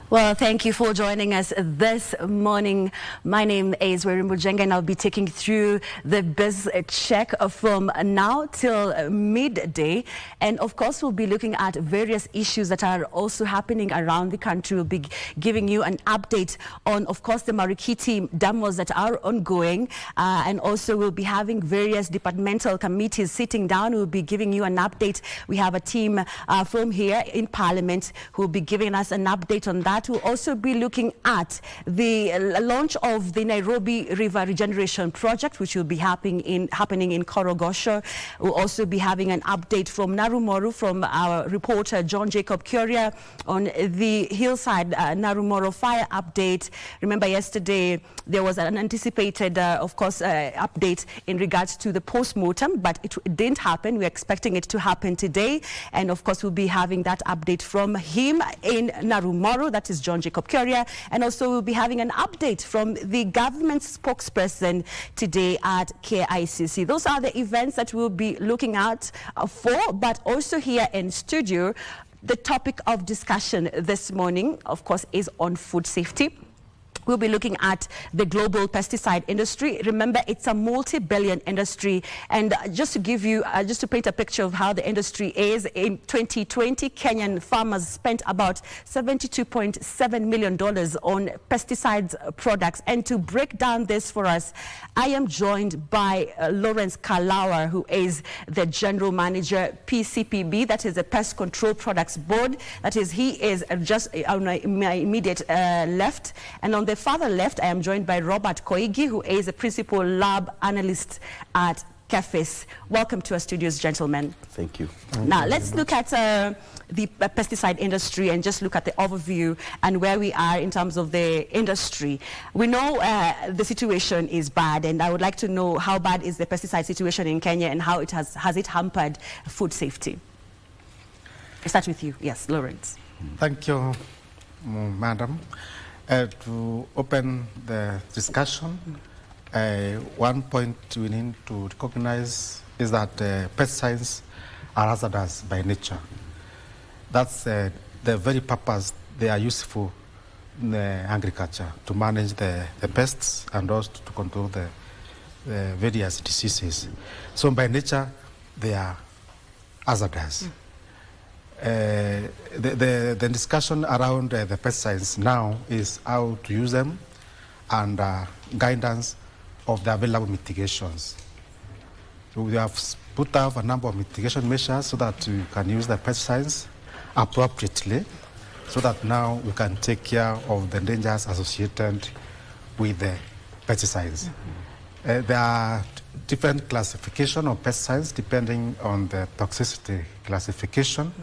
Well, thank you for joining us this morning. My name is Werimbu Jenga, and I'll be taking through the biz check from now till midday. And of course, we'll be looking at various issues that are also happening around the country. We'll be giving you an update on, of course, the Marikiti demos that are ongoing. And also we'll be having various departmental committees sitting down. We'll be giving you an update. We have a team from here in Parliament who will be giving us an update on that. We'll also be looking at the launch of the Nairobi River Regeneration Project, which will be happening in Korogosho. We'll also be having an update from Narumoru from our reporter John Jacob Curia on the Hillside Narumoro fire update. Remember, yesterday there was an anticipated, of course, update in regards to the post-mortem, but it didn't happen. We're expecting it to happen today. And of course, we'll be having that update from him in Narumoro. That is John Jacob Curia. And also we'll be having an update from the government spokesperson today at KICC. Those are the events that we'll be looking at for, but also here in studio, the topic of discussion this morning, of course, is on food safety. We'll be looking at the global pesticide industry. Remember, it's a multi-billion industry. And just to give you, just to paint a picture of how the industry is, in 2020, Kenyan farmers spent about $72.7 million on pesticides products. And to break down this for us, I am joined by Lawrence Kalawa, who is the General Manager, PCPB, that is the Pest Control Products Board. That is, he is just on my immediate left. And on the farther left, I am joined by Robert Koigi, who is a Principal Lab Analyst at KFIS. Welcome to our studios, gentlemen. Thank you. Now, let's look at the pesticide industry and just look at the overview and where we are in terms of the industry. We know the situation is bad, and I would like to know how bad is the pesticide situation in Kenya and how it has it hampered food safety. I'll start with you. Yes, Lawrence. Thank you, Madam. To open the discussion, one point we need to recognize is that pesticides are hazardous by nature. That's the very purpose they are useful in agriculture, to manage the pests and also to control the various diseases. So by nature, they are hazardous. The discussion around the pesticides now is how to use them and guidance of the available mitigations. So we have put up a number of mitigation measures so that we can use the pesticides appropriately, so that now we can take care of the dangers associated with the pesticides. There are different classification of pesticides depending on the toxicity classification.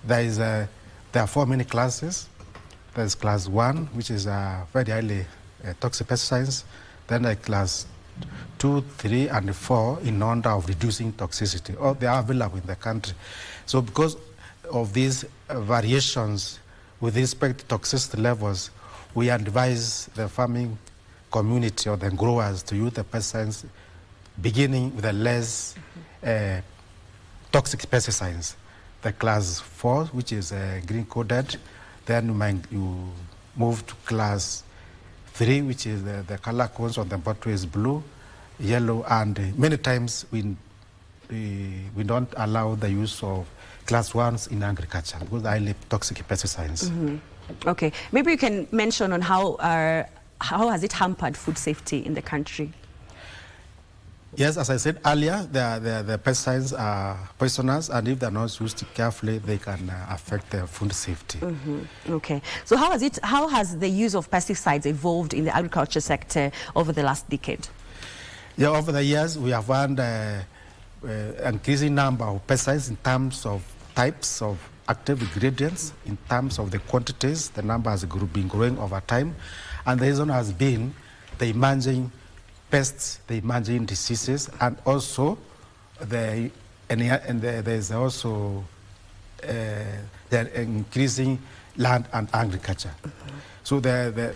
There are four main classes. There's class 1, which is very highly toxic pesticides. Then class 2, 3, and 4 in order of reducing toxicity. Or they are available in the country. So because of these variations with respect to toxicity levels, we advise the farming community or the growers to use the pesticides beginning with the less toxic pesticides. The class 4, which is green coded, then you move to class 3, which is the color codes on the bottle is blue, yellow, and many times we don't allow the use of class 1s in agriculture because they're highly toxic pesticides. Okay, maybe you can mention on how has it hampered food safety in the country? Yes, as I said earlier, the pesticides are poisonous, and if they're not used carefully, they can affect the food safety. Okay, so how has the use of pesticides evolved in the agriculture sector over the last decade? Yeah, over the years, we have found an increasing number of pesticides in terms of types of active ingredients, in terms of the quantities. The number has been growing over time, and the reason has been the emerging pests, the emerging diseases, and also there's also the increasing land and agriculture. So the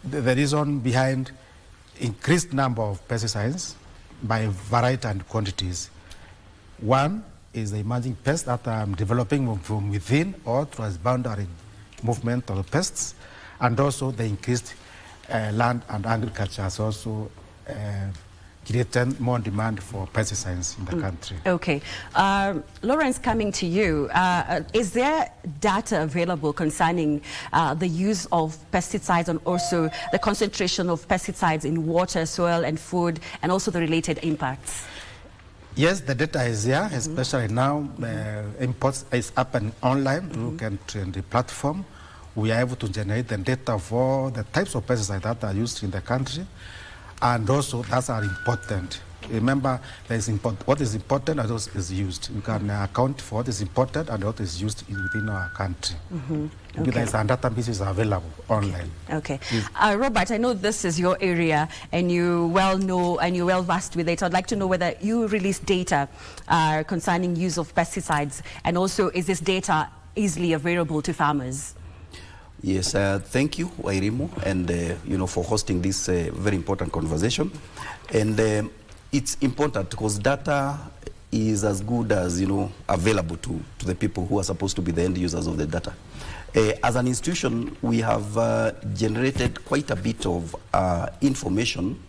reason behind increased number of pesticides by variety and quantities, one is the emerging pest that are developing from within or transboundary movement of pests, and also the increased land and agriculture has also created more demand for pesticides in the country. Okay. Lawrence, coming to you, is there data available concerning the use of pesticides and also the concentration of pesticides in water, soil and food, and also the related impacts? Yes, the data is there, especially now imports is up and online through the platform. We are able to generate the data for the types of pesticides that are used in the country, and also that are important. Remember, what is important and what is used. You can account for what is important and what is used within our country. Okay. There is a database available online. Okay. Robert, I know this is your area and you well know and you're well versed with it. I'd like to know whether you release data concerning use of pesticides, and also is this data easily available to farmers? Yes, thank you, Wairimu, and for hosting this very important conversation. And it's important because data is as good as available to the people who are supposed to be the end users of the data. As an institution, we have generated quite a bit of information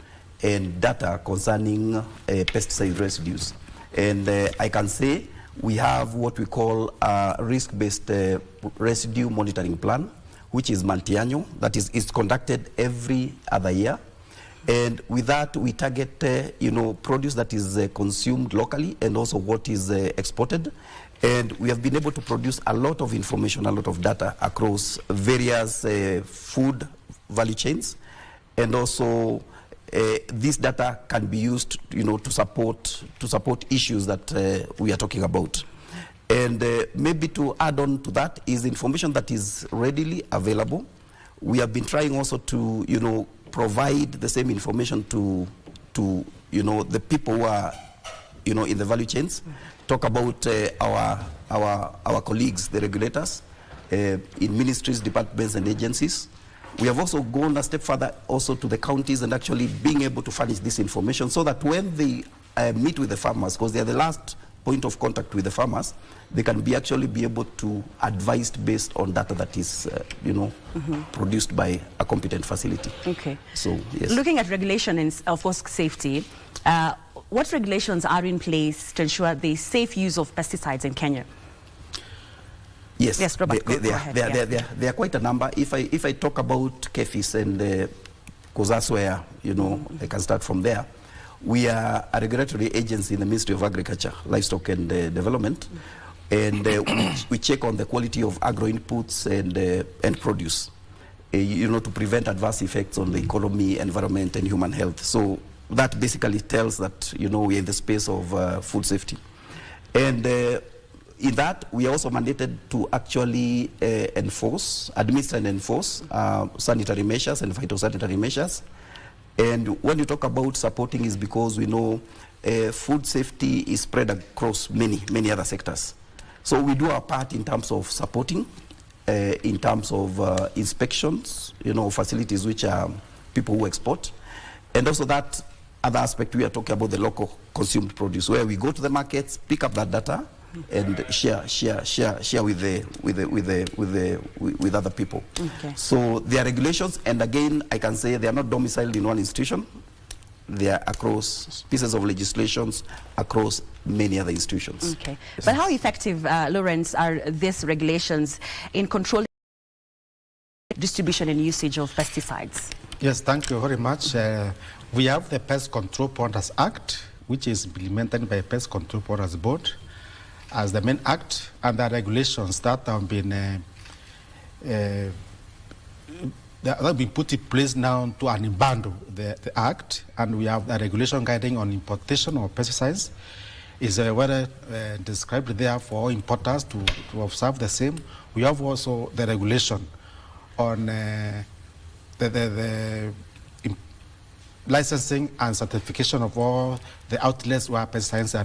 and data concerning pesticide residues. And I can say we have what we call a risk-based residue monitoring plan, which is multi-annual, that is conducted every other year. And with that, we target, produce that is consumed locally and also what is exported. And we have been able to produce a lot of information, a lot of data across various food value chains. And also, this data can be used, to support issues that we are talking about. And maybe to add on to that is information that is readily available. We have been trying also to, provide the same information to the people who are, in the value chains. Talk about our colleagues, the regulators, in ministries, departments, and agencies. We have also gone a step further also to the counties and actually being able to furnish this information so that when they meet with the farmers, because they are the last point of contact with the farmers, they can actually be able to advise based on data that is, produced by a competent facility. Okay. So, yes. Looking at regulation and of course safety, what regulations are in place to ensure the safe use of pesticides in Kenya? Yes, yes, Robert, go ahead. There are quite a number. If I talk about KFIS and because that's where I can start from there. We are a regulatory agency in the Ministry of Agriculture, Livestock and Development, and we check on the quality of agro inputs and produce, to prevent adverse effects on the economy, environment, and human health. So that basically tells that we're in the space of food safety, and in that we are also mandated to actually administer and enforce sanitary measures and phytosanitary measures. And when you talk about supporting is because we know food safety is spread across many other sectors. So we do our part in terms of supporting, in terms of inspections, facilities which are people who export. And also that other aspect, we are talking about the local consumed produce, where we go to the markets, pick up that data, and share with other people. Okay. So there are regulations, and again, I can say they are not domiciled in one institution. They are across pieces of legislations across many other institutions. Okay. Yes. But how effective, Lawrence, are these regulations in controlling distribution and usage of pesticides? Yes, thank you very much. We have the Pest Control Powers Act, which is implemented by Pest Control Powers Board as the main act, and the regulations that have been put in place now to unbundle the act, and we have the regulation guiding on importation of pesticides is well described there for importers to observe the same. We have also the regulation on the licensing and certification of all the outlets where pesticides are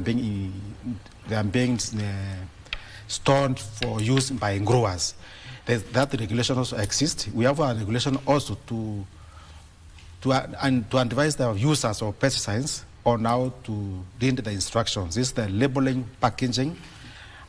being stored for use by growers. That regulation also exists. We have a regulation also to advise the users of pesticides on how to read the instructions. This is the labeling, packaging,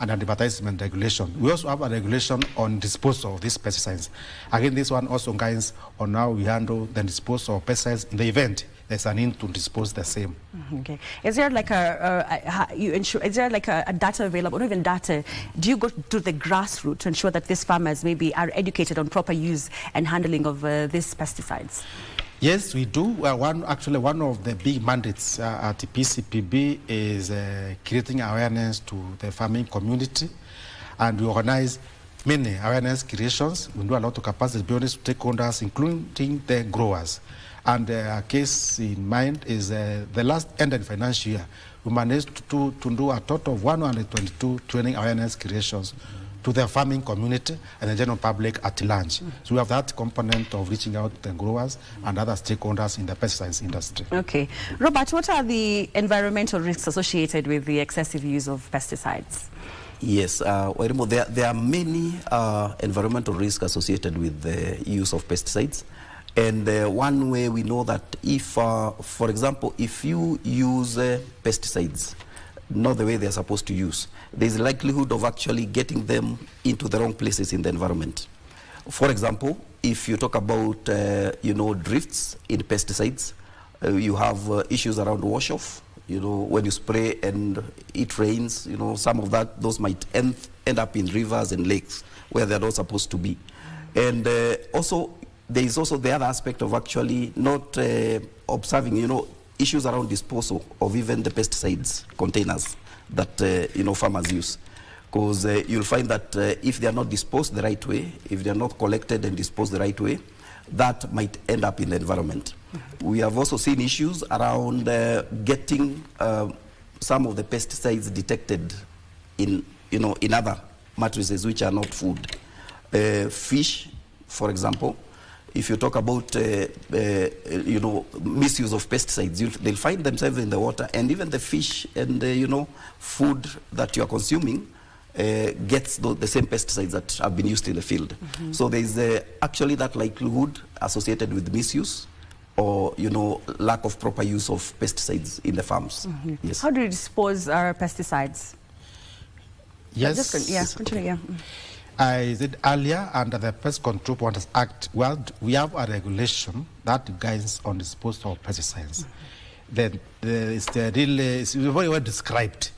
and advertisement regulation. We also have a regulation on disposal of these pesticides. Again, this one also guides on how we handle the disposal of pesticides in the event there's a need to dispose the same. Okay. Is there like is there like a data available, not even data, do you go to the grassroots to ensure that these farmers maybe are educated on proper use and handling of these pesticides? Yes, we do. One of the big mandates at the PCPB is creating awareness to the farming community, and we organize many awareness creations. We do a lot of capacity building stakeholders, including the growers. And a case in mind is the last ended financial year, we managed to do a total of 122 training awareness creations to the farming community and the general public at large. So we have that component of reaching out to the growers and other stakeholders in the pesticides industry. Okay. Robert, what are the environmental risks associated with the excessive use of pesticides? Yes, there are many environmental risks associated with the use of pesticides. And one way we know that if, for example, if you use pesticides not the way they're supposed to use, there's a likelihood of actually getting them into the wrong places in the environment. For example, if you talk about, drifts in pesticides, you have issues around wash-off. When you spray and it rains, some of those might end up in rivers and lakes where they're not supposed to be. And also, there is also the other aspect of actually not observing, issues around disposal of even the pesticides containers that, farmers use. Because you'll find that if they are not disposed the right way, if they are not collected and disposed the right way, that might end up in the environment. We have also seen issues around getting some of the pesticides detected in other matrices which are not food. Fish, for example. If you talk about misuse of pesticides, they'll find themselves in the water, and even the fish and food that you are consuming gets the same pesticides that have been used in the field. So there is actually that likelihood associated with misuse or lack of proper use of pesticides in the farms. Yes. How do you dispose our pesticides? Yes. Continue. Yeah. I said earlier, under the Pest Control Practices Act, we have a regulation that guides on disposal of pesticides. It's very well described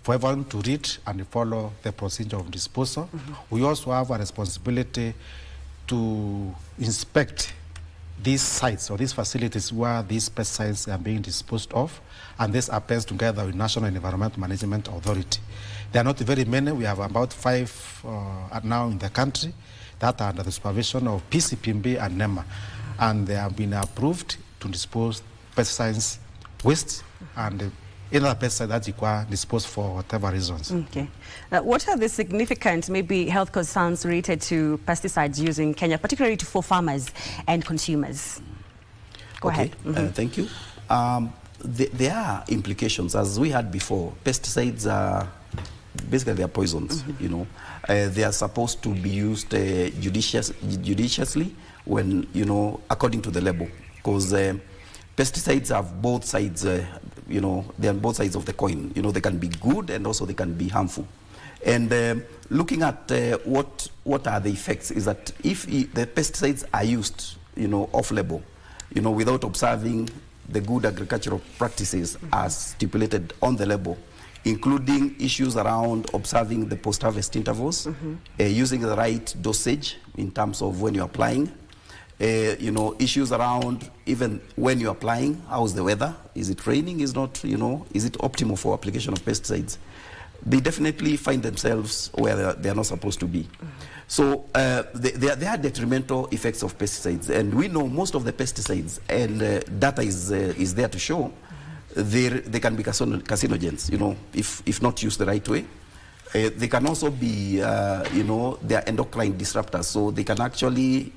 for everyone to read and follow the procedure of disposal. We also have a responsibility to inspect these sites or these facilities where these pesticides are being disposed of, and this happens together with National Environment Management Authority. There are not very many. We have about 5 now in the country that are under the supervision of PCPB and NEMA, and they have been approved to dispose pesticides waste and any other pesticide that require disposed for whatever reasons. Okay. What are the significant maybe health concerns related to pesticides used in Kenya, particularly for farmers and consumers? Go ahead. Thank you. There are implications. As we had before, pesticides are basically they are poisons. They are supposed to be used judiciously when according to the label, because pesticides have both sides. They are on both sides of the coin. They can be good and also they can be harmful. And looking at what are the effects is that if the pesticides are used off label, without observing the good agricultural practices as stipulated on the label, including issues around observing the post-harvest intervals, using the right dosage in terms of when you're applying, issues around even when you're applying, how's the weather, is it raining, is it optimal for application of pesticides? They definitely find themselves where they are not supposed to be. So there are detrimental effects of pesticides, and we know most of the pesticides, and data is there to show, they can be carcinogens, if not used the right way. They can also be, they are endocrine disruptors, so they can actually,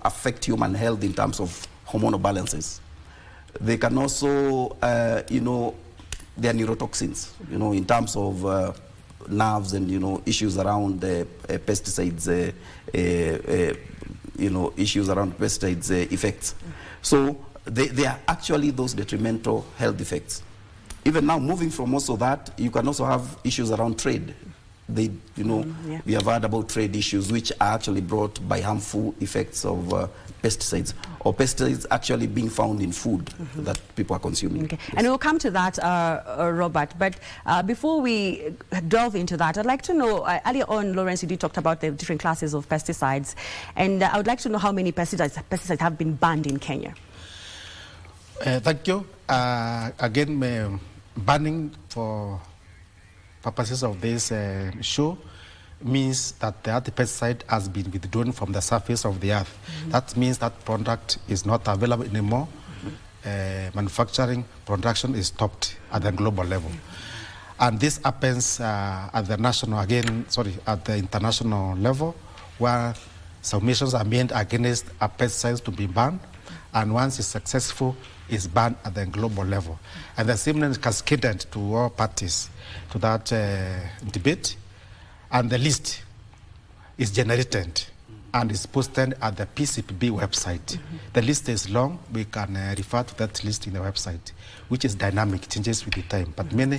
affect human health in terms of hormonal balances. They can also, they are neurotoxins, in terms of nerves and, issues around pesticides, issues around pesticides effects. So they are actually those detrimental health effects. even now, moving from also that, you can also have issues around trade. They, you know, we have heard about trade issues which are actually brought by harmful effects of pesticides, or pesticides actually being found in food that people are consuming. Okay. Yes. And we'll come to that, Robert. But before we delve into that, I'd like to know, earlier on, Lawrence, you talked about the different classes of pesticides. And I would like to know how many pesticides have been banned in Kenya. Thank you. Again, banning for purposes of this show means that the pesticide has been withdrawn from the surface of the earth. That means that product is not available anymore. Manufacturing, production is stopped at the global level. And this happens at the at the international level, where submissions are made against a pesticide to be banned, and once it's successful, it's banned at the global level. And the same is cascaded to all parties to that debate, and the list is generated and is posted at the PCPB website. The list is long. We can refer to that list in the website, which is dynamic, changes with the time. But many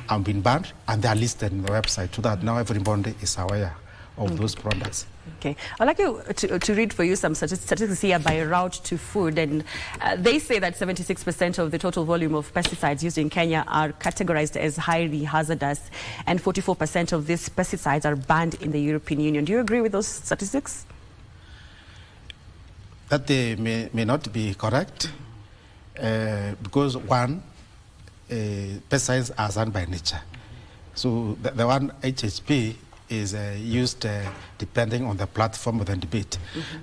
have been banned, and they are listed in the website so that now everybody is aware of those products. Okay. I'd like you to read for you some statistics here by route to food. And they say that 76% of the total volume of pesticides used in Kenya are categorized as highly hazardous, and 44% of these pesticides are banned in the European Union. Do you agree with those statistics? That they may not be correct, because one, pesticides are done by nature. So the one HHP is used depending on the platform of the debate.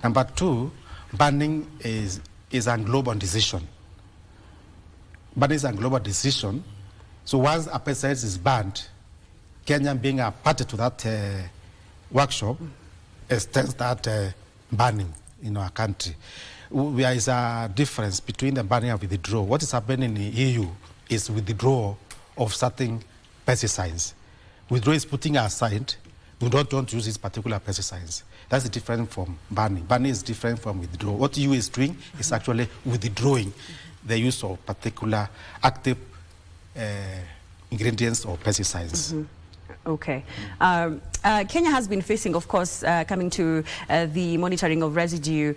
Number two, banning is a global decision. Banning is a global decision. So once a pesticide is banned, Kenya being a party to that workshop extends that banning in our country. There is a difference between the banning and withdrawal. What is happening in the EU is withdrawal of certain pesticides. Withdrawal is putting aside. We don't want to use these particular pesticides. That's different from banning. Banning is different from withdrawal. What EU is doing is actually withdrawing the use of particular active ingredients or pesticides. Okay. Kenya has been facing, of course, coming to the monitoring of residue.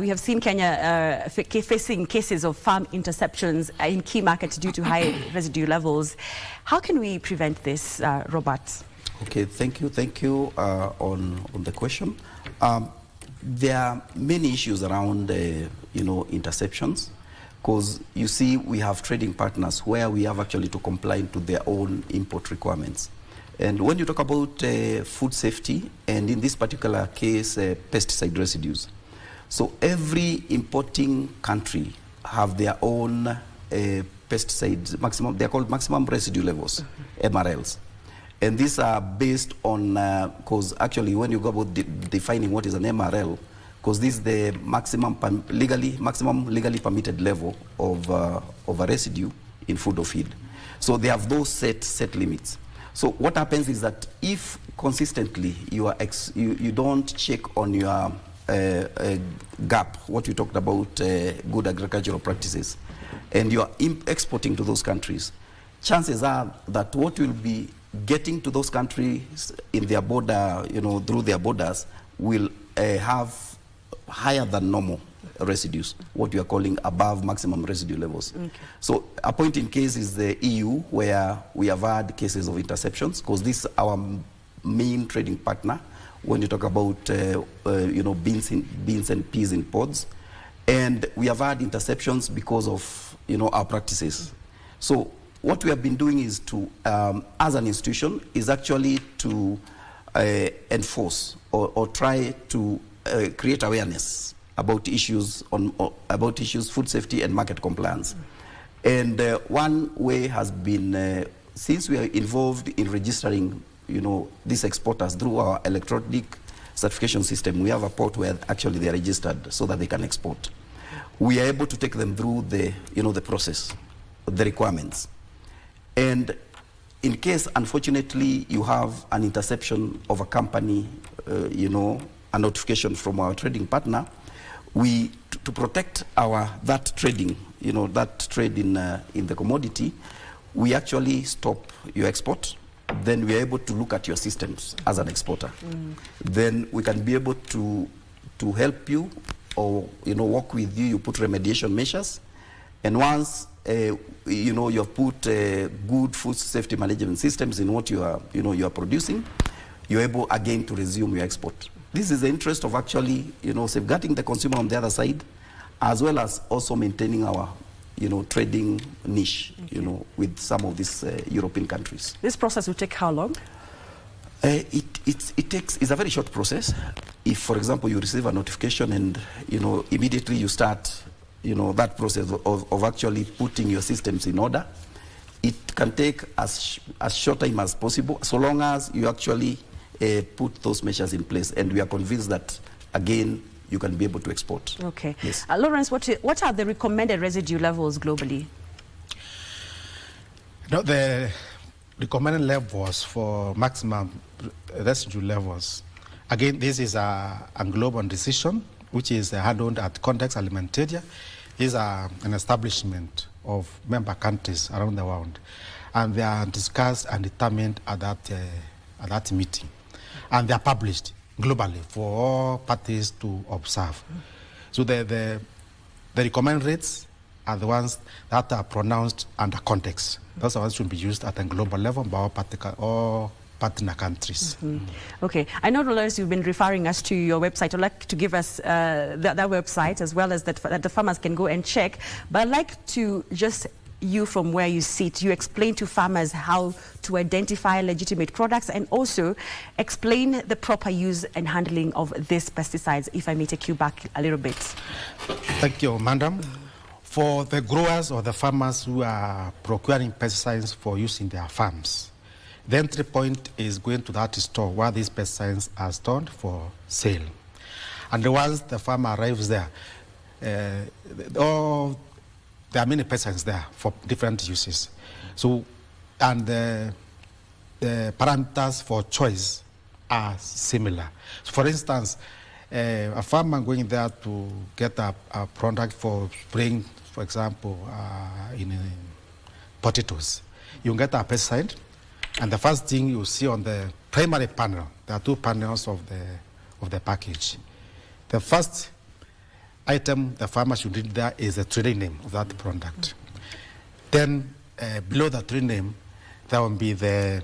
We have seen Kenya facing cases of farm interceptions in key markets due to high residue levels. How can we prevent this, Robert? Okay, thank you on the question. There are many issues around, interceptions, because you see we have trading partners where we have actually to comply to their own import requirements. And when you talk about food safety, and in this particular case, pesticide residues, so every importing country have their own pesticides, they're called maximum residue levels, MRLs. And these are based on, because actually when you go about defining what is an MRL, because this is the maximum legally permitted level of a residue in food or feed. So they have those set limits. So what happens is that if consistently you don't check on your gap, what you talked about, good agricultural practices, and you are exporting to those countries, chances are that what will be getting to those countries in their border, through their borders, will have higher than normal residues, what you are calling above maximum residue levels. Okay. So a point in case is the EU, where we have had cases of interceptions, because this is our main trading partner when you talk about beans and peas in pods, and we have had interceptions because of our practices. So what we have been doing is to, as an institution, is actually to enforce or try to create awareness about issues food safety and market compliance. And one way has been, since we are involved in registering, these exporters through our electronic certification system, we have a port where actually they are registered so that they can export. We are able to take them through the, the process, the requirements. And in case, unfortunately, you have an interception of a company, a notification from our trading partner, we, to protect that trading, that trade in the commodity, we actually stop your export. Then we are able to look at your systems as an exporter. Then we can be able to help you, or work with you. You put remediation measures, and once you have put good food safety management systems in what you are producing, you're able again to resume your export. This is the interest of actually safeguarding the consumer on the other side, as well as also maintaining our trading niche, with some of these European countries. This process will take how long? It's a very short process. If, for example, you receive a notification and immediately you start that process of actually putting your systems in order, it can take as short time as possible, so long as you actually put those measures in place, and we are convinced that again you can be able to export. Okay. Yes. Lawrence, what are the recommended residue levels globally? The recommended levels for maximum residue levels, again, this is a global decision which is handled at Context Alimentaria. Is an establishment of member countries around the world, and they are discussed and determined at that meeting, and they are published globally for all parties to observe. So the recommended rates are the ones that are pronounced under context. Those are ones should be used at a global level by all partner countries. Okay, I know, Lawrence, you've been referring us to your website. I'd like to give us that website, as well as that the farmers can go and check. But I'd like to just, you from where you sit, you explain to farmers how to identify legitimate products, and also explain the proper use and handling of these pesticides, if I may take you back a little bit. Thank you, madam. For the growers or the farmers who are procuring pesticides for use in their farms, the entry point is going to that store where these pesticides are stored for sale. And once the farmer arrives there, there are many pesticides there for different uses. So, and the parameters for choice are similar. So for instance, a farmer going there to get a product for spraying, for example, in potatoes, you get a pesticide. And the first thing you see on the primary panel, there are two panels of the package. The first item the farmer should read there is the trade name of that product. Then below the trade name, there will be the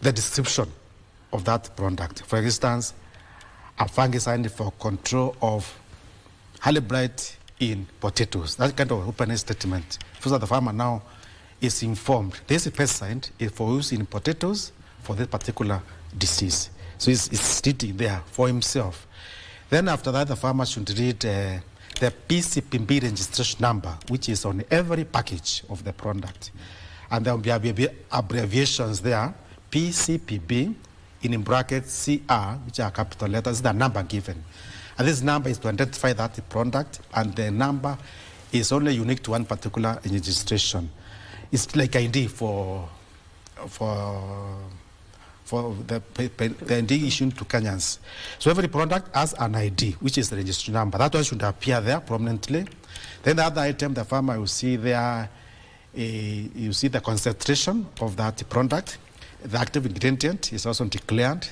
description of that product. For instance, a fungicide for control of Harley blight in potatoes. That kind of opening statement. So the farmer now is informed. This pesticide is for use in potatoes for this particular disease. So it's stating there for himself. Then after that, the farmer should read the PCPB registration number, which is on every package of the product. And there will be abbreviations there, PCPB, in brackets CR, which are capital letters, the number given. And this number is to identify that product, and the number is only unique to one particular registration. It's like ID for the ID issued to Kenyans. So every product has an ID, which is the registration number. That one should appear there prominently. Then the other item, the farmer will see there, you see the concentration of that product. The active ingredient is also declared.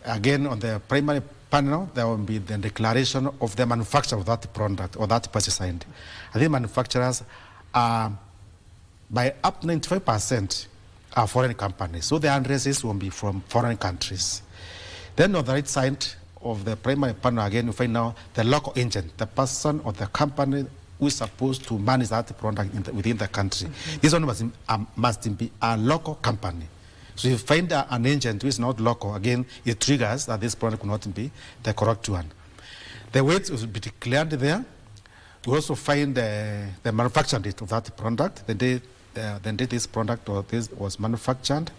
Again, on the primary panel, there will be the declaration of the manufacturer of that product or that pesticide. I think manufacturers are, by up 95%, are foreign companies. So the addresses will be from foreign countries. Then on the right side of the primary panel, again, you find now the local agent, the person or the company who is supposed to manage that product within the country. This one must be a local company. So if you find an agent who is not local, again, it triggers that this product will not be the correct one. The weight will be declared there. We also find the manufacturing date of that product, the date this product or this was manufactured.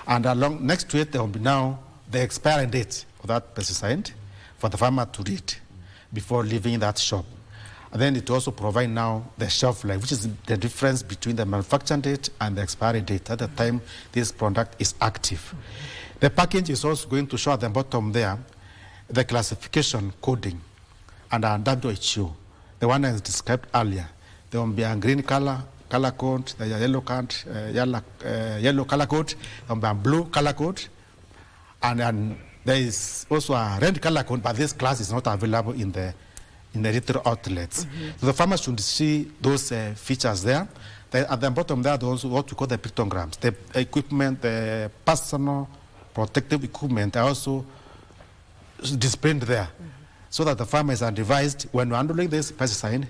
And along next to it, there will be now the expiry date of that pesticide for the farmer to read before leaving that shop. And then it also provides now the shelf life, which is the difference between the manufacturing date and the expiry date at the time this product is active. The package is also going to show at the bottom there the classification coding and WHO, the one I described earlier. There will be a green color color code, there's a yellow color code, and a blue color code, and there is also a red color code, but this class is not available in the retail outlets. So the farmers should see those features there. At the bottom there, there's what we call the pictograms, the equipment, the personal protective equipment are also displayed there, so that the farmers are advised when handling this pesticide,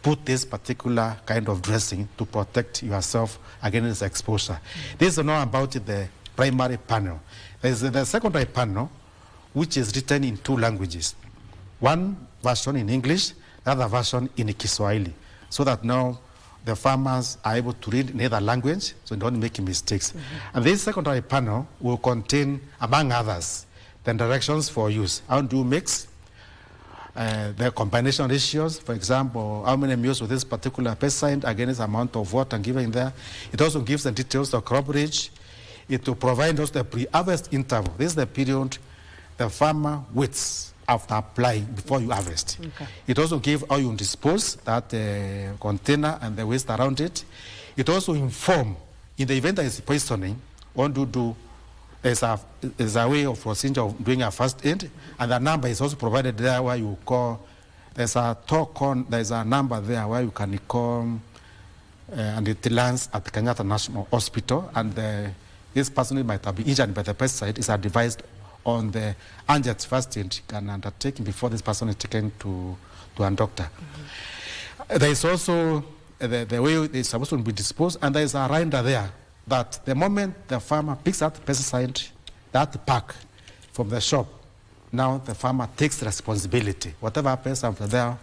put this particular kind of dressing to protect yourself against exposure. This is not about the primary panel. There is the secondary panel, which is written in 2 languages. One version in English, the other version in Kiswahili, so that now the farmers are able to read in either language, so they don't make mistakes. And this secondary panel will contain, among others, the directions for use. How do you mix? The combination ratios, for example, how many meals with this particular pesticide against amount of water given there. It also gives the details of crop age. It will provide us the pre-harvest interval. This is the period the farmer waits after applying before you harvest. Okay. It also gives how you dispose that container and the waste around it. It also informs, in the event that it's poisoning, what to do. There's a way of procedure of doing a first aid, and the number is also provided there where you call. There's a number there where you can call, and it lands at Kenyatta National Hospital, and this person might have been injured by the pesticide is advised on the urgent first aid can undertake before this person is taken to a doctor. There is also the way it's supposed to be disposed, and there is a rider there that the moment the farmer picks up the pesticide, that pack from the shop, now the farmer takes responsibility. Whatever happens after there,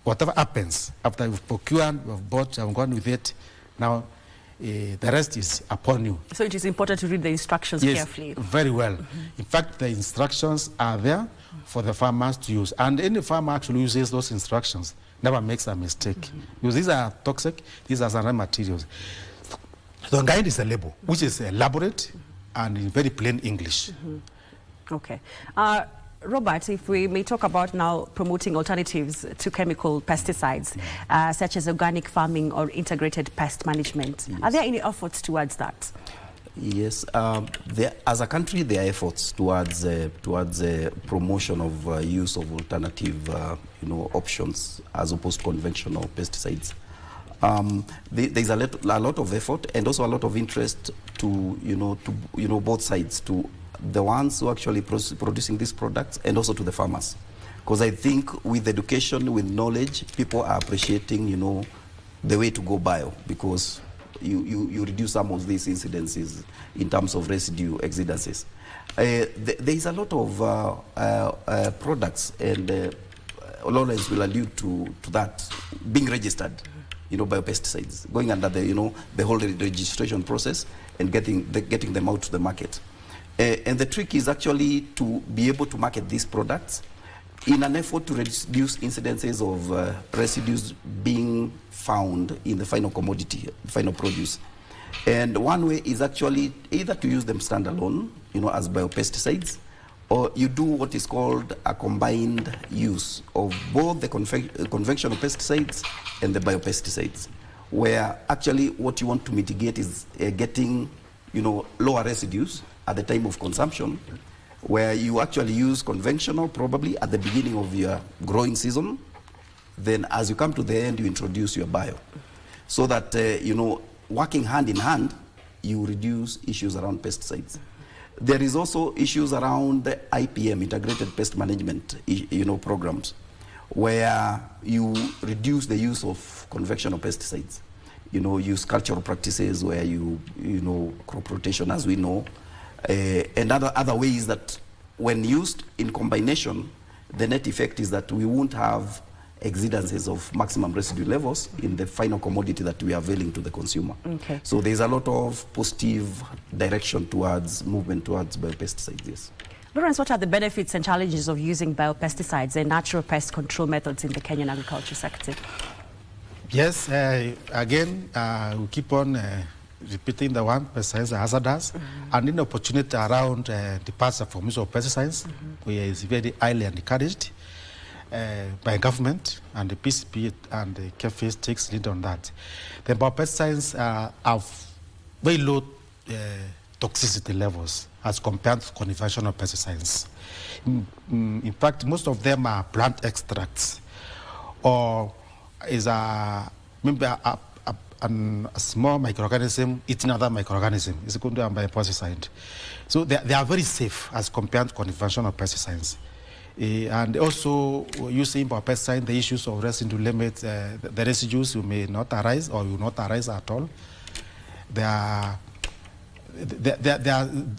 whatever happens after you've procured, you've bought, you've gone with it, now the rest is upon you. So it is important to read the instructions carefully. Very well. In fact, the instructions are there for the farmers to use. And any farmer actually uses those instructions, never makes a mistake. Because these are toxic, these are some materials. The guide is a label, which is elaborate and in very plain English. Okay. Robert, if we may talk about now promoting alternatives to chemical pesticides, such as organic farming or integrated pest management. Yes. Are there any efforts towards that? Yes. As a country, there are efforts towards promotion of use of alternative options as opposed to conventional pesticides. There's a lot of effort and also a lot of interest to both sides, to the ones who are actually producing these products and also to the farmers, because I think with education, with knowledge, people are appreciating the way to go bio, because you reduce some of these incidences in terms of residue exceedances. There is a lot of products, and Lawrence will allude to that being registered, biopesticides, going under the whole registration process and getting them out to the market. And the trick is actually to be able to market these products in an effort to reduce incidences of residues being found in the final commodity, final produce. And one way is actually either to use them standalone, as biopesticides, or you do what is called a combined use of both the conventional pesticides and the biopesticides, where actually what you want to mitigate is getting lower residues at the time of consumption, where you actually use conventional probably at the beginning of your growing season. Then as you come to the end, you introduce your bio. So that, working hand in hand, you reduce issues around pesticides. There is also issues around the IPM, integrated pest management, programs, where you reduce the use of conventional pesticides. Use cultural practices where crop rotation, as we know, and other ways that when used in combination, the net effect is that we won't have exceedances of maximum residue levels in the final commodity that we are availing to the consumer. Okay. So there's a lot of positive direction towards movement towards biopesticides, yes. Lawrence, what are the benefits and challenges of using biopesticides and natural pest control methods in the Kenyan agriculture sector? Yes, again, we keep on repeating the one, pesticides are hazardous, and in opportunity around departure from use of pesticides, where is very highly encouraged. by government, and the PCP and the KFS takes lead on that. The biopesticides have very low toxicity levels as compared to conventional pesticides. In fact, most of them are plant extracts, or is maybe a small microorganism eating other microorganism. It's going to be a pesticide. So they are very safe as compared to conventional pesticides. And also using biopesticide, the issues of residue limits, the residues may not arise or will not arise at all. They are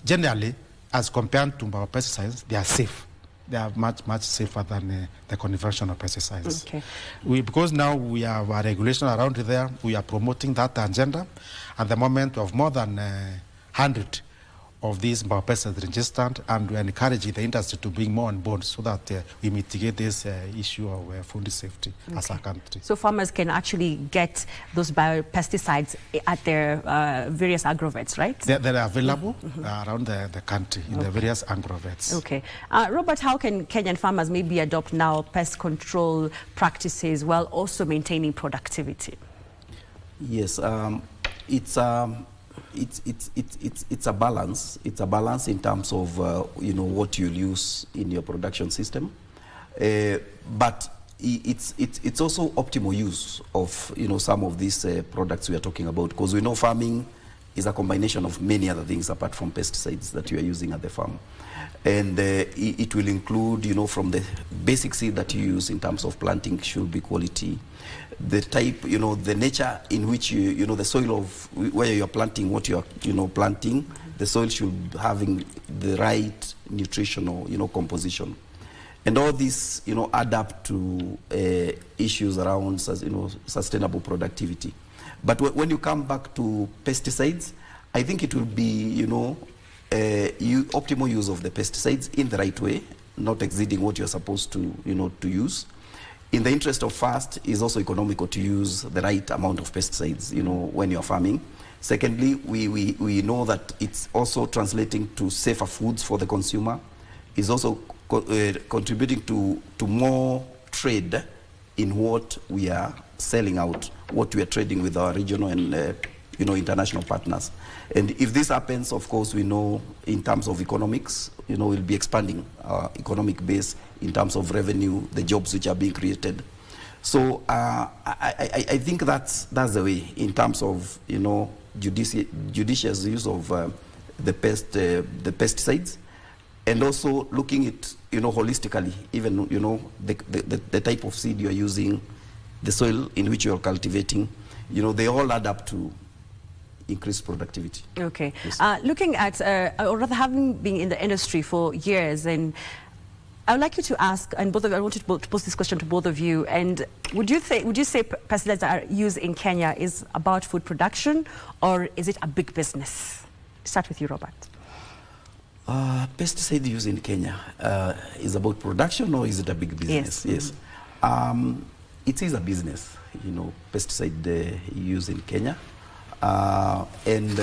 generally, as compared to biopesticides, they are safe. They are much safer than the conventional pesticides. Okay. Because now we have a regulation around there, we are promoting that agenda. At the moment, we have more than 100 of these biopesticides registered, and we are encouraging the industry to bring more on board so that we mitigate this issue of food safety as a country. So farmers can actually get those biopesticides at their various agrovets, right? They're available around the country in the various agrovets. Okay. Robert, how can Kenyan farmers maybe adopt now pest control practices while also maintaining productivity? Yes, it's a balance. It's a balance in terms of what you'll use in your production system, but it's also optimal use of some of these products we are talking about, because we know farming is a combination of many other things apart from pesticides that you are using at the farm, and it will include from the basic seed that you use in terms of planting should be quality. The type, the nature in which the soil of where you're planting, what you're, planting, the soil should having the right nutritional, composition. And all this, add up to issues around, sustainable productivity. But when you come back to pesticides, I think it will be, optimal use of the pesticides in the right way, not exceeding what you're supposed to, to use. In the interest of first, is also economical to use the right amount of pesticides, when you're farming. Secondly, we know that it's also translating to safer foods for the consumer. It's also contributing to more trade in what we are selling out, what we are trading with our regional and international partners. And if this happens, of course, we know in terms of economics, we'll be expanding our economic base in terms of revenue, the jobs which are being created. So I think that's the way in terms of judicious use of the pesticides, and also looking at holistically, even the type of seed you are using, the soil in which you are cultivating, they all add up to increased productivity. Okay. Yes. Looking at, or rather having been in the industry for years, and I would like you to ask, and both of you, I wanted to pose this question to both of you, and would you say pesticides that are used in Kenya is about food production, or is it a big business? Start with you, Robert. Pesticide use in Kenya is about production, or is it a big business? Yes. It is a business, pesticide use in Kenya. And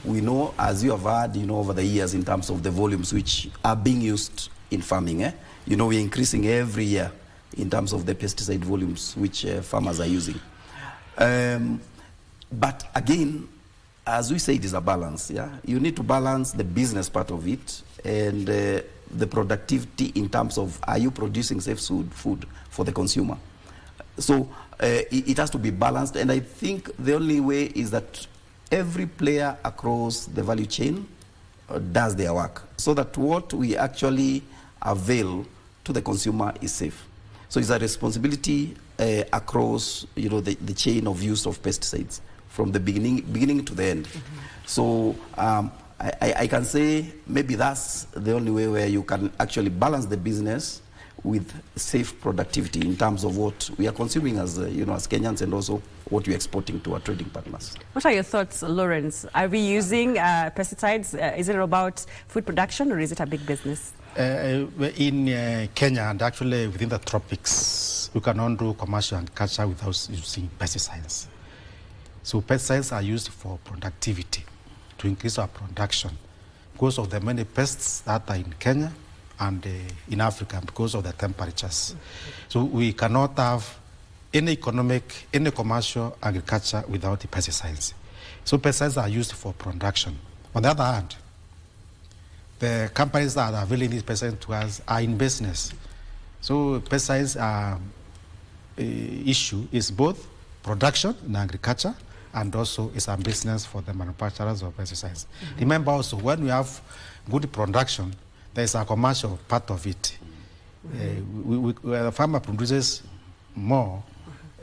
we know, as you have heard, over the years in terms of the volumes which are being used in farming, we're increasing every year in terms of the pesticide volumes which farmers are using. But again, as we say, it is a balance. You need to balance the business part of it and the productivity in terms of, are you producing safe food for the consumer? So it has to be balanced, and I think the only way is that every player across the value chain does their work, so that what we actually avail to the consumer is safe. So it's a responsibility across the chain of use of pesticides from the beginning to the end. So I can say maybe that's the only way where you can actually balance the business with safe productivity in terms of what we are consuming as as Kenyans, and also what we're exporting to our trading partners. What are your thoughts, Lawrence? Are we using pesticides? Is it about food production, or is it a big business? In Kenya, and actually within the tropics, you cannot do commercial agriculture without using pesticides. So pesticides are used for productivity, to increase our production. Because of the many pests that are in Kenya, and in Africa because of the temperatures. So we cannot have any commercial agriculture without the pesticides. So pesticides are used for production. On the other hand, the companies that are selling these pesticides to us are in business. So pesticides issue is both production in agriculture and also is a business for the manufacturers of pesticides. Remember also, when we have good production, there is a commercial part of it. Where the farmer produces more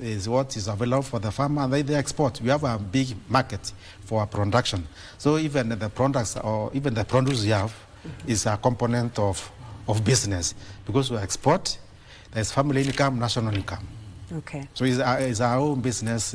is what is available for the farmer, and they export. We have a big market for our production. So even the products or even the produce we have is a component of business, because we export, there's family income, national income. Okay. So it's our own business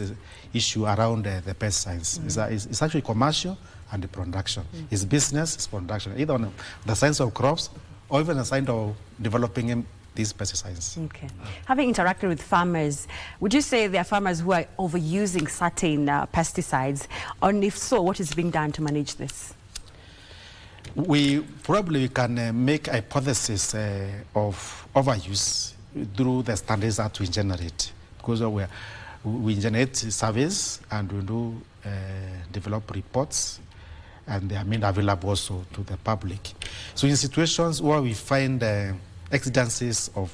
issue around the pesticides. It's actually commercial and the production. It's business, it's production, either on the science of crops or even the science of developing these pesticides. Okay. Having interacted with farmers, would you say there are farmers who are overusing certain pesticides? And if so, what is being done to manage this? We probably can make a hypothesis of overuse through the standards that we generate, because we generate surveys and we do develop reports, and they are made available also to the public. So in situations where we find exceedances of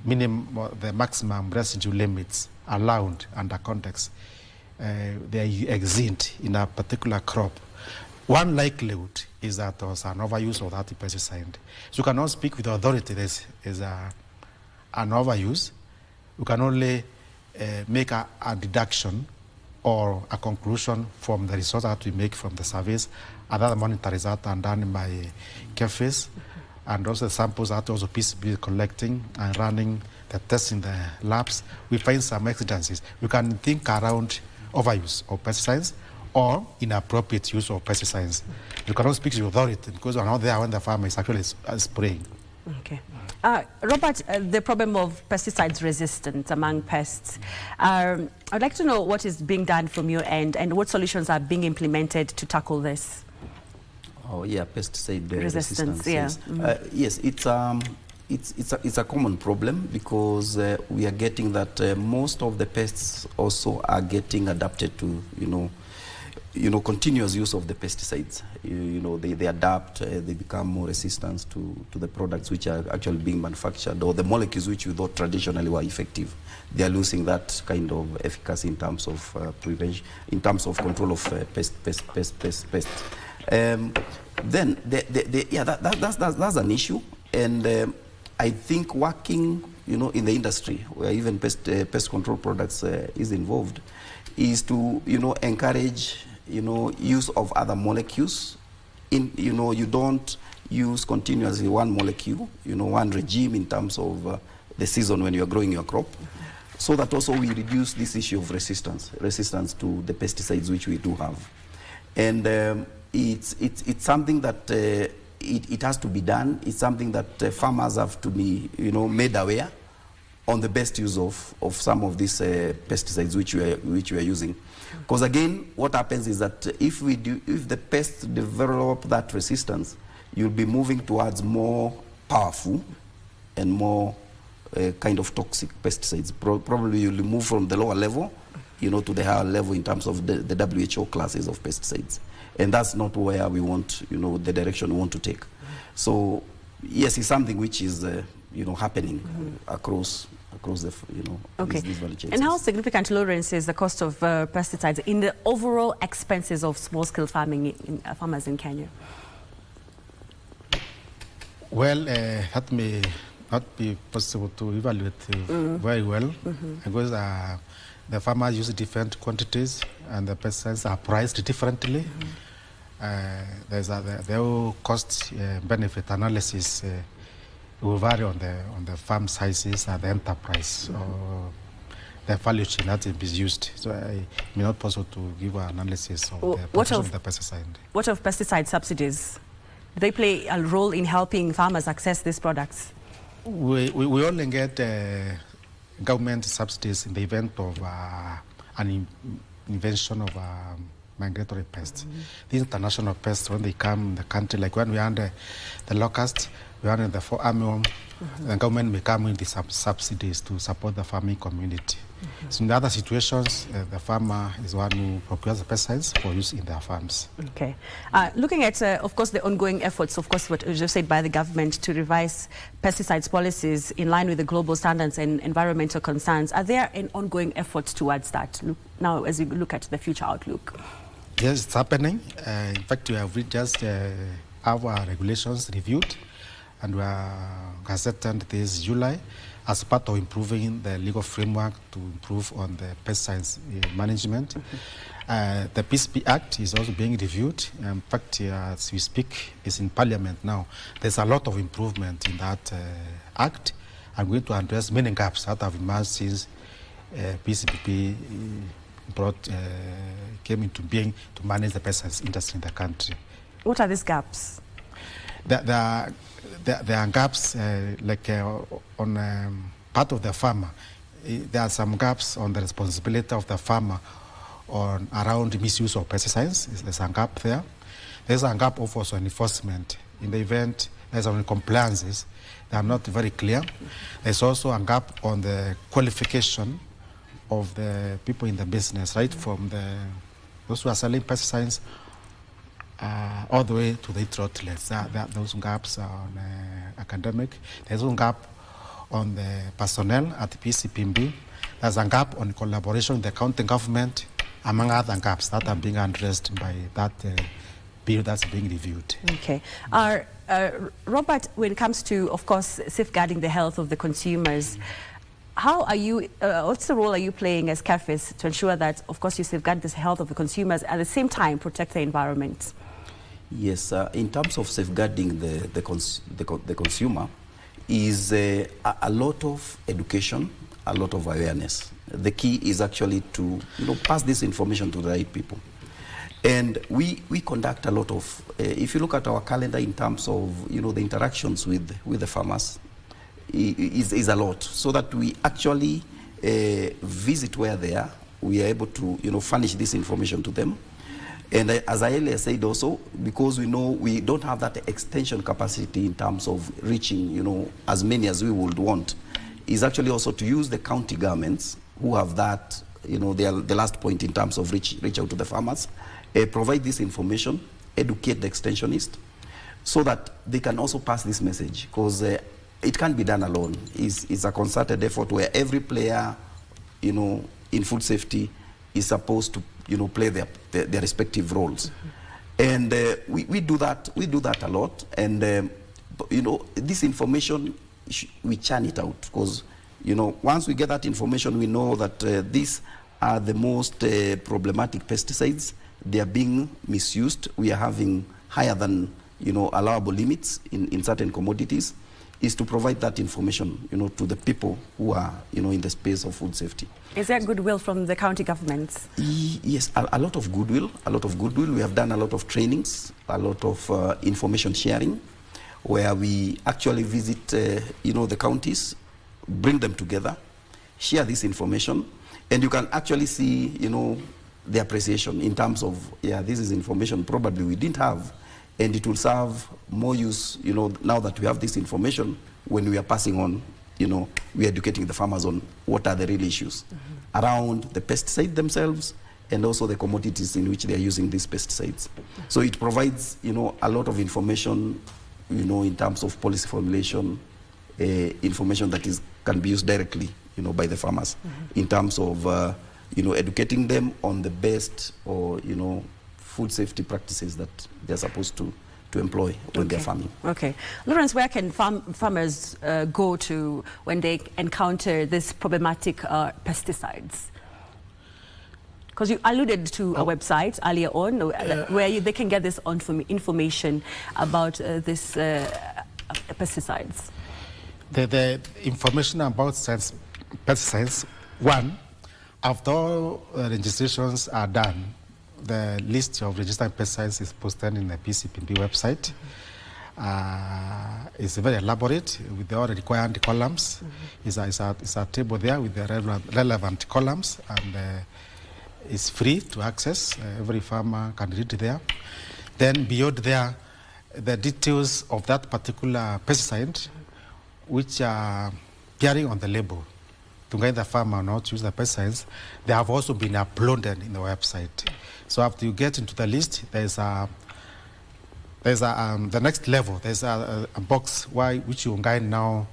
the maximum residue limits allowed under context, they exceed in a particular crop, one likelihood is that there was an overuse of that pesticide. So you cannot speak with authority. There's an overuse. You can only make a deduction or a conclusion from the results that we make from the surveys. Other monitoring that are done by KFIS, and also the samples that also PCB collecting and running the tests in the labs. We find some exceedances. We can think around overuse of pesticides or inappropriate use of pesticides. You cannot speak to the authority because we're not there when the farmer is actually spraying. Okay. Robert, the problem of pesticides resistance among pests. I'd like to know what is being done from your end and what solutions are being implemented to tackle this. Oh yeah, pesticide Resistance, yeah. Yes, it's a common problem because we are getting that most of the pests also are getting adapted to continuous use of the pesticides. They adapt, they become more resistant to the products which are actually being manufactured, or the molecules which we thought traditionally were effective. They are losing that kind of efficacy in terms of prevention, in terms of control of pests. Then that's an issue, and I think working in the industry where even pest control products is involved is to encourage use of other molecules. You don't use continuously one molecule, one regime in terms of the season when you are growing your crop, so that also we reduce this issue of resistance to the pesticides which we do have. And it's something that it has to be done. It's something that farmers have to be made aware on the best use of some of these pesticides which we are using. Because again, what happens is that if the pests develop that resistance, you'll be moving towards more powerful and more kind of toxic pesticides. Probably you'll move from the lower level, to the higher level in terms of the WHO classes of pesticides. And that's not where we want, the direction we want to take. So yes, it's something which is, happening across the, okay. these value chains. And how significant, Lawrence, is the cost of pesticides in the overall expenses of small-scale farming farmers in Kenya? Well, that may not be possible to evaluate very well, because the farmers use different quantities and the pesticides are priced differently. The whole cost benefit analysis will vary on the farm sizes and the enterprise or the value chain that is used. So it may not be possible to give an analysis of the production of the pesticide. What of pesticide subsidies? Do they play a role in helping farmers access these products? We only get government subsidies in the event of an invention of migratory pests. These international pests, when they come in the country, like when we are under the locust, we are in the armyworm. The government may come in the subsidies to support the farming community. So in the other situations, the farmer is one who procures the pesticides for use in their farms. Okay. Looking at, of course, the ongoing efforts, of course, what was just said by the government to revise pesticides policies in line with the global standards and environmental concerns, are there an ongoing efforts towards that now as you look at the future outlook? Yes, it's happening. In fact, we have just have our regulations reviewed, and we are gazetted this July as part of improving the legal framework to improve on the pesticides management. The PCP Act is also being reviewed. In fact, as we speak, it's in Parliament now. There's a lot of improvement in that Act. I'm going to address many gaps that have emerged since PCPP came into being to manage the pesticides industry in the country. What are these gaps? There are gaps on part of the farmer. There are some gaps on the responsibility of the farmer around misuse of pesticides. There's a gap there. There's a gap also on enforcement. In the event there's some compliances, they are not very clear. There's also a gap on the qualification of the people in the business, right from those who are selling pesticides all the way to the outlets. Those gaps are on academic. There's a gap on the personnel at the PCPMB. There's a gap on collaboration with the county government, among other gaps that are being addressed by that bill that's being reviewed. Okay. Robert, when it comes to, of course, safeguarding the health of the consumers, how are you, what's the role are you playing as CAFES to ensure that, of course, you safeguard the health of the consumers at the same time protect the environment? Yes, in terms of safeguarding the consumer, is a lot of education, a lot of awareness. The key is actually to pass this information to the right people. And we conduct a lot of, if you look at our calendar in terms of the interactions with the farmers, is a lot, so that we actually visit where they are. We are able to furnish this information to them. And as I earlier said also, because we know we don't have that extension capacity in terms of reaching as many as we would want, is actually also to use the county governments who have that, they are the last point in terms of reach out to the farmers, provide this information, educate the extensionists, so that they can also pass this message, because it can't be done alone. It's a concerted effort where every player, in food safety is supposed to, play their respective roles. And we do that a lot. And, this information, we churn it out, because, once we get that information, we know that these are the most problematic pesticides. They are being misused. We are having higher than, allowable limits in certain commodities. Is to provide that information, to the people who are, in the space of food safety. Is there goodwill from the county governments? Yes, a lot of goodwill, We have done a lot of trainings, a lot of information sharing, where we actually visit, the counties, bring them together, share this information, and you can actually see, the appreciation in terms of, this is information probably we didn't have, and it will serve more use, now that we have this information, when we are passing on, we are educating the farmers on what are the real issues around the pesticides themselves, and also the commodities in which they are using these pesticides. So it provides, a lot of information, in terms of policy formulation, information that can be used directly, by the farmers, in terms of, educating them on the best or, food safety practices that they're supposed to employ when they're farming. Okay. Lawrence, where can farmers go to when they encounter this problematic pesticides? Because you alluded to a website earlier on where they can get this information about this pesticides. The information about pesticides, one, after all registrations are done, the list of registered pesticides is posted in the PCPB website. It's very elaborate with all the required columns. It's a table there with the relevant columns, and it's free to access. Every farmer can read there. Then beyond there, the details of that particular pesticide, which are appearing on the label to guide the farmer not to use the pesticides, they have also been uploaded in the website. So after you get into the list, there's the next level. There's a box which you guide now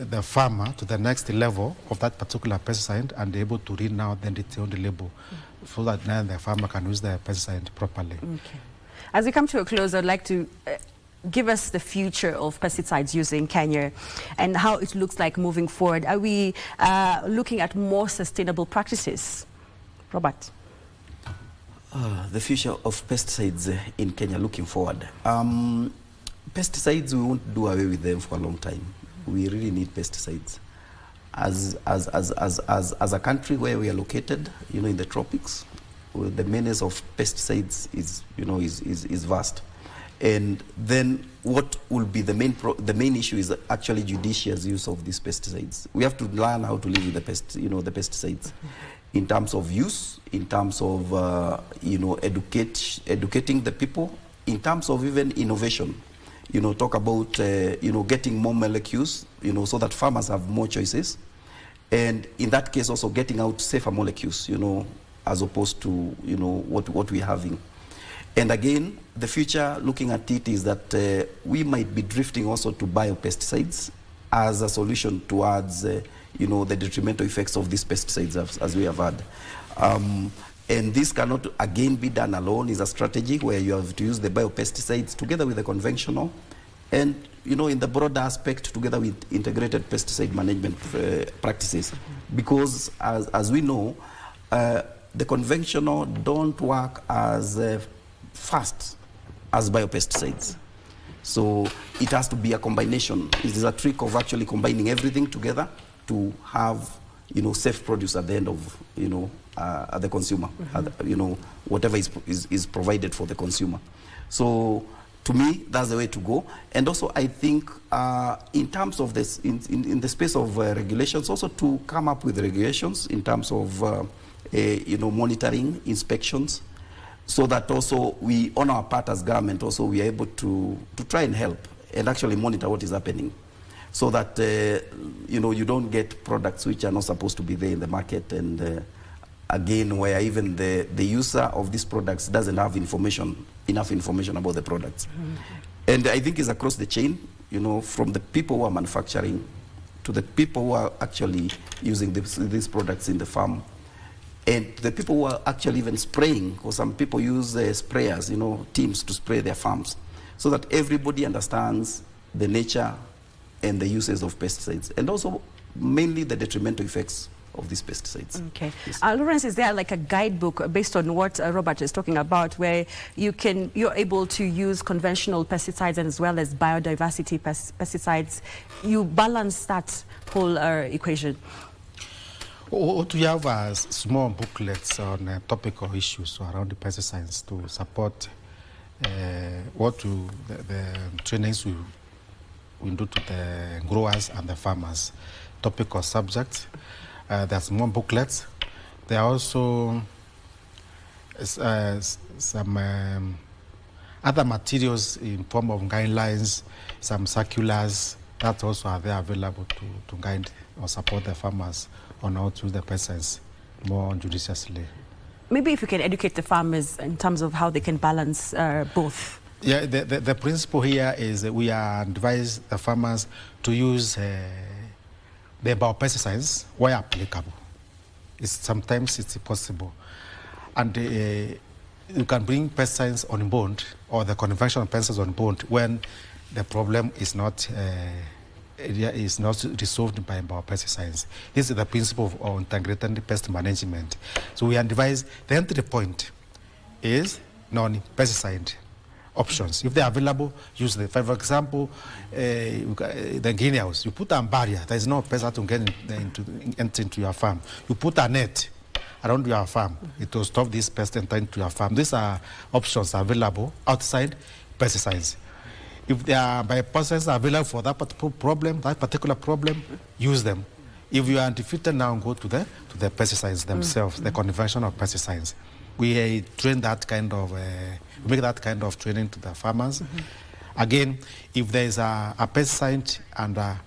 the farmer to the next level of that particular pesticide and able to read now the detail on the label so that then the farmer can use the pesticide properly. Okay. As we come to a close, I'd like to give us the future of pesticides use in Kenya and how it looks like moving forward. Are we looking at more sustainable practices? Robert? The future of pesticides in Kenya looking forward. Pesticides, we won't do away with them for a long time. We really need pesticides. As a country where we are located, in the tropics, the menace of pesticides is vast. And then what will be the main issue is actually judicious use of these pesticides. We have to learn how to live with the pesticides in terms of use, in terms of educating the people, in terms of even innovation. Talk about getting more molecules, so that farmers have more choices, and in that case also getting out safer molecules, as opposed to what we're having. And again, the future looking at it is that we might be drifting also to biopesticides as a solution towards the detrimental effects of these pesticides as we have had. And this cannot again be done alone. Is a strategy where you have to use the biopesticides together with the conventional, and in the broader aspect together with integrated pesticide management practices. Because as we know, the conventional don't work as fast as biopesticides. So it has to be a combination. It is a trick of actually combining everything together to have safe produce at the end of at the consumer, whatever is provided for the consumer. So to me, that's the way to go. And also I think in terms of this, in the space of regulations, also to come up with regulations in terms of monitoring, inspections, so that also we, on our part as government, also we are able to try and help and actually monitor what is happening, so that you don't get products which are not supposed to be there in the market, and again, where even the user of these products doesn't have enough information about the products. And I think it's across the chain, from the people who are manufacturing to the people who are actually using these products in the farm, and the people who are actually even spraying, because some people use sprayers, teams to spray their farms, so that everybody understands the nature and the uses of pesticides, and also mainly the detrimental effects of these pesticides. Okay. Yes. Lawrence, is there like a guidebook based on what Robert is talking about, where you're able to use conventional pesticides and as well as biodiversity pesticides? You balance that whole equation. What we have small booklets on topical issues around the pesticides to support the trainings we do to the growers and the farmers. Topical subjects. There's more booklets. There are also some other materials in form of guidelines, some circulars that also are there available to guide or support the farmers on how to use the pesticides more judiciously. Maybe if you can educate the farmers in terms of how they can balance both. Yeah, the principle here is that we advise the farmers to use the biopesticides where applicable. Sometimes it's possible. And you can bring pesticides on board, or the conventional pesticides on board, when the problem is not resolved by biopesticides. This is the principle of integrated pest management. So we advise the entry point is non-pesticide options. If they're available, use them. For example, the greenhouse, you put a barrier. There is no pesticide to get into your farm. You put a net around your farm. It will stop this pest entering into your farm. These are options available outside pesticides. If there are biopesticides available for that particular problem, use them. If you are defeated now, go to the pesticides themselves, the conventional pesticides. We train that kind of, make that kind of training to the farmers. Again, if there is a pesticide under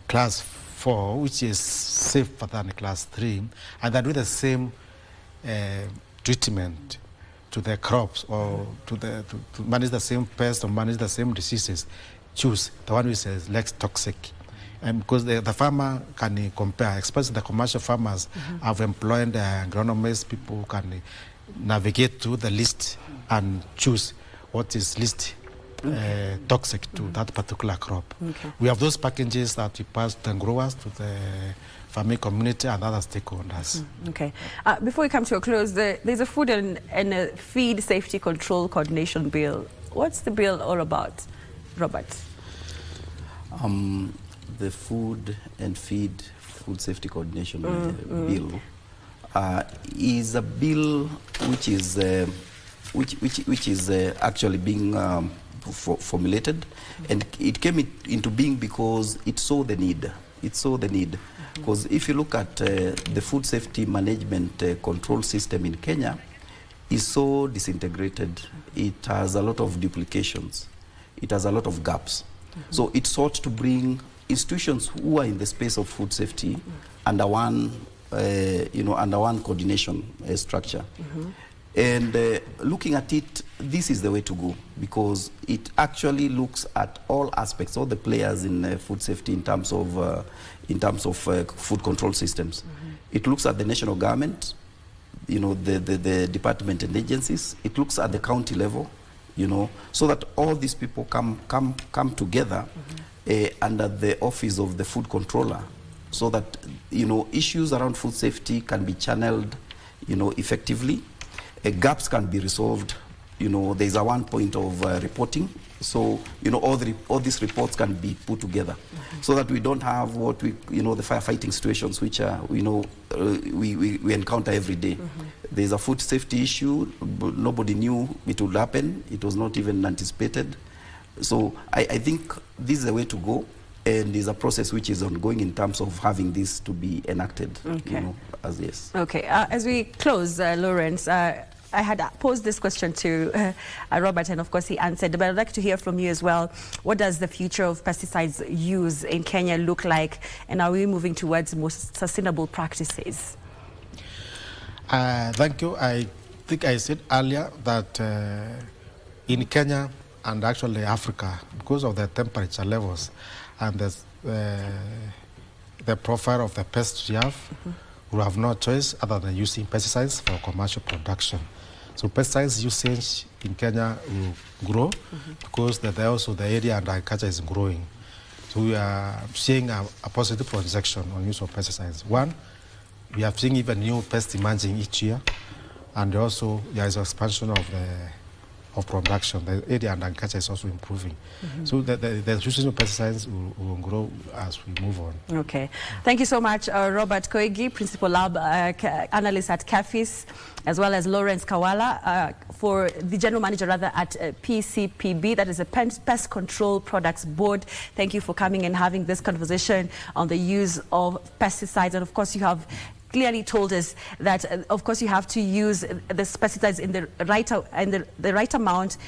class 4, which is safer than class 3, and then with the same treatment to the crops or to manage the same pests or manage the same diseases, choose the one which is less toxic. And because the farmer can compare, especially the commercial farmers have employed agronomists, people who can navigate through the list and choose what is least toxic to that particular crop. Okay. We have those packages that we pass to the growers, to the farming community and other stakeholders. Okay. Before we come to a close, there's a food and a feed safety control coordination bill. What's the bill all about, Robert? The food and feed food safety coordination bill is a bill which is actually being formulated, and it came into being because it saw the need. Because if you look at the food safety management control system in Kenya, is so disintegrated. It has a lot of duplications. It has a lot of gaps. So it sought to bring institutions who are in the space of food safety under one, under one coordination structure. And looking at it, this is the way to go, because it actually looks at all aspects, all the players in food safety in terms of food control systems. It looks at the national government, the department and agencies. It looks at the county level, so that all these people come together under the office of the food controller, so that issues around food safety can be channeled, effectively. Gaps can be resolved. There's a one point of reporting, so all these reports can be put together, so that we don't have what we the firefighting situations which are we encounter every day. There's a food safety issue, but nobody knew it would happen. It was not even anticipated. So I think this is the way to go, and is a process which is ongoing in terms of having this to be enacted. Yes. Okay. As we close, Lawrence, I had posed this question to Robert, and of course he answered, but I'd like to hear from you as well. What does the future of pesticides use in Kenya look like, and are we moving towards more sustainable practices? Thank you. I think I said earlier that in Kenya and actually Africa, because of the temperature levels and the profile of the pests we have, we have no choice other than using pesticides for commercial production. So pesticides usage in Kenya will grow because also the area and agriculture is growing. So we are seeing a positive projection on use of pesticides. One, we are seeing even new pests emerging each year, and also there is expansion of production. The area and agriculture is also improving. So the usage of pesticides will grow as we move on. Okay. Thank you so much, Robert Koigi, Principal Lab Analyst at KAFIS, as well as Lawrence Kawala, for the General Manager at PCPB, that is a Pest Control Products Board. Thank you for coming and having this conversation on the use of pesticides. And of course, you have clearly told us that, of course, you have to use the pesticides in the right amount,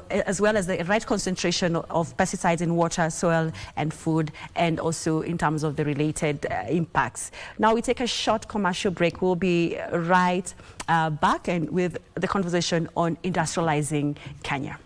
as well as the right concentration of pesticides in water, soil, and food, and also in terms of the related impacts. Now we take a short commercial break. We'll be right back and with the conversation on industrializing Kenya.